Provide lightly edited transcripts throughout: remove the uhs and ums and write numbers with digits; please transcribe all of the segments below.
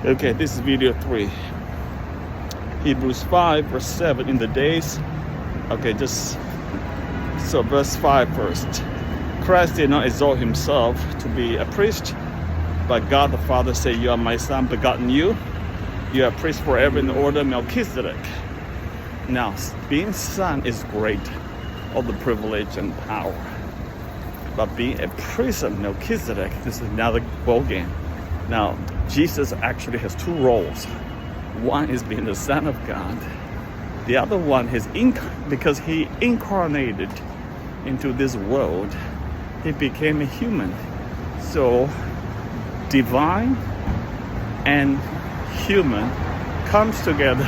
Okay, this is video 3. Hebrews 5 verse 7. In the days, verse 5 first. Christ did not exalt himself to be a priest, but God the Father said, "You are my son, begotten you. You are a priest forever in the order of Melchizedek." Now, being son is great, all the privilege and power. But being a priest of Melchizedek, this is another ball game. Now, Jesus actually has two roles. One is being the Son of God. The other one is because he incarnated into this world, he became a human. So, divine and human comes together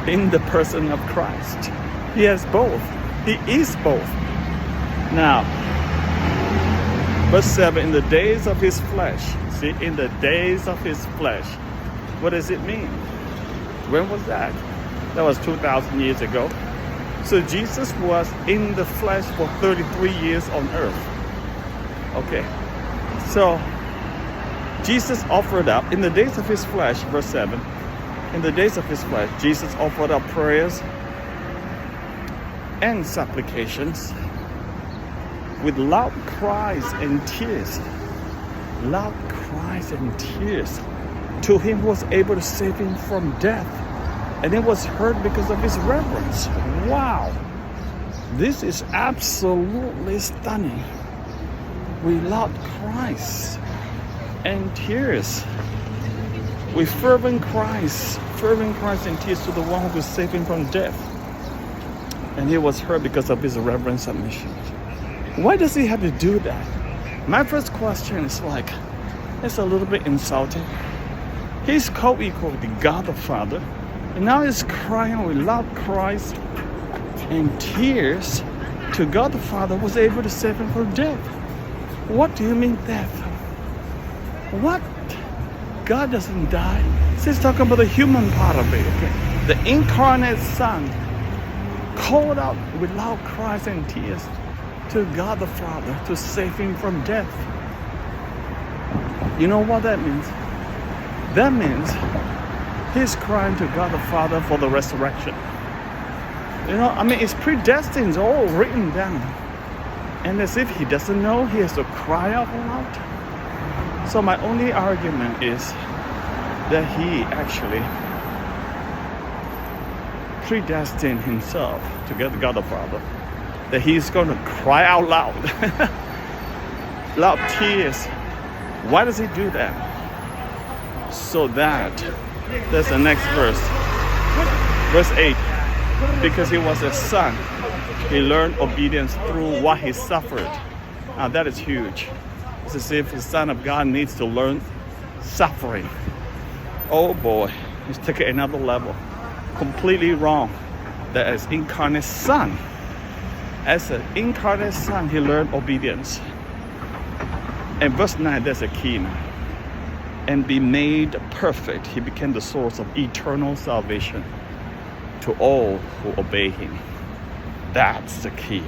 in the person of Christ. He has both. He is both. Now, verse 7, in the days of his flesh. See, in the days of his flesh. What does it mean? When was that? That was 2,000 years ago. So Jesus was in the flesh for 33 years on earth. Okay. So Jesus offered up, in the days of his flesh, verse 7, in the days of his flesh, Jesus offered up prayers and supplications with loud cries and tears. Loud cries and tears to him who was able to save him from death. And it was heard because of his reverence. Wow. This is absolutely stunning. With loud cries and tears. With fervent cries and tears to the one who saved him from death. And he was heard because of his reverent submission. Why does he have to do that? My first question is it's a little bit insulting. He's co-equal with God the Father, and now he's crying with loud cries and tears to God the Father who was able to save him from death. What do you mean death? What? God doesn't die. He's talking about the human part of it, okay? The incarnate Son called out with loud cries and tears to God the Father to save him from death. You know what that means? That means he's crying to God the Father for the resurrection. It's predestined, it's all written down. And as if he doesn't know, he has to cry out loud. So my only argument is that he actually predestined himself to get God the Father, that he's going to cry out loud. Loud tears. Why does he do that? So that's the next verse. Verse 8. Because he was a son, he learned obedience through what he suffered. Now that is huge. It's as if the Son of God needs to learn suffering. Oh boy, he's taken another level. Completely wrong. That as incarnate Son, he learned obedience. And verse 9, that's a key now. And be made perfect. He became the source of eternal salvation to all who obey him. That's the key.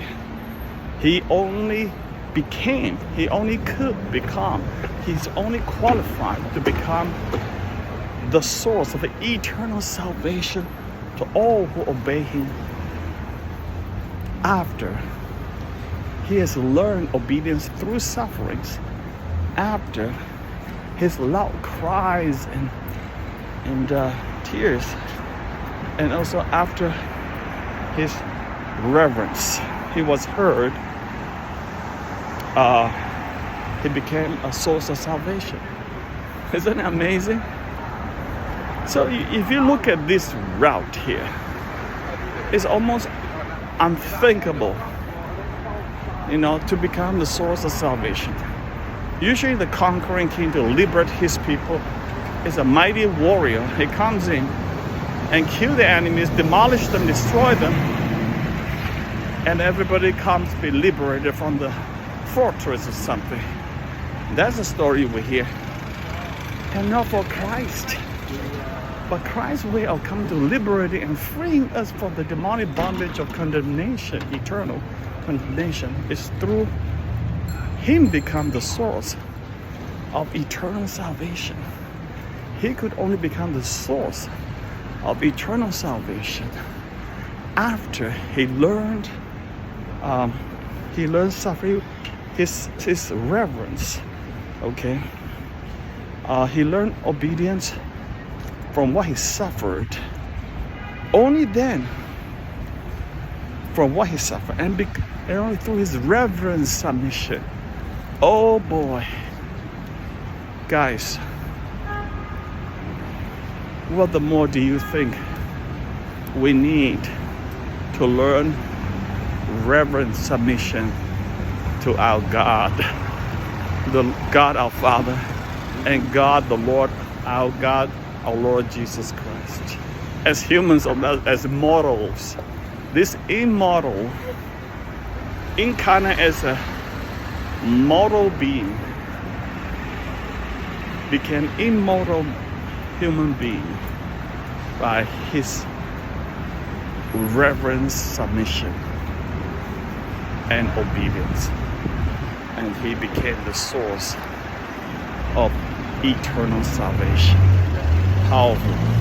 He only could become, he's only qualified to become the source of eternal salvation to all who obey him after he has learned obedience through sufferings, after his loud cries and tears, and also after his reverence. He was heard. He became a source of salvation. Isn't it amazing? So if you look at this route here, it's almost unthinkable, to become the source of salvation. Usually the conquering king to liberate his people is a mighty warrior. He comes in and kill the enemies, demolish them, destroy them, and everybody comes to be liberated from the fortress or something. That's the story we hear. And not for Christ. But Christ's way of coming to liberating and freeing us from the demonic bondage of condemnation, eternal condemnation, is through him become the source of eternal salvation. he could only become the source of eternal salvation after he learned suffering, his reverence. Okay, he learned obedience from what he suffered. Only then, from what he suffered, and only through his reverent submission. Oh boy, guys, what the more do you think we need to learn reverent submission to our God, the God our Father, and God the Lord, our God, our Lord Jesus Christ? As humans, as mortals, this immortal, incarnate as a mortal being, became immortal human being by his reverent submission and obedience, and he became the source of eternal salvation. Powerful.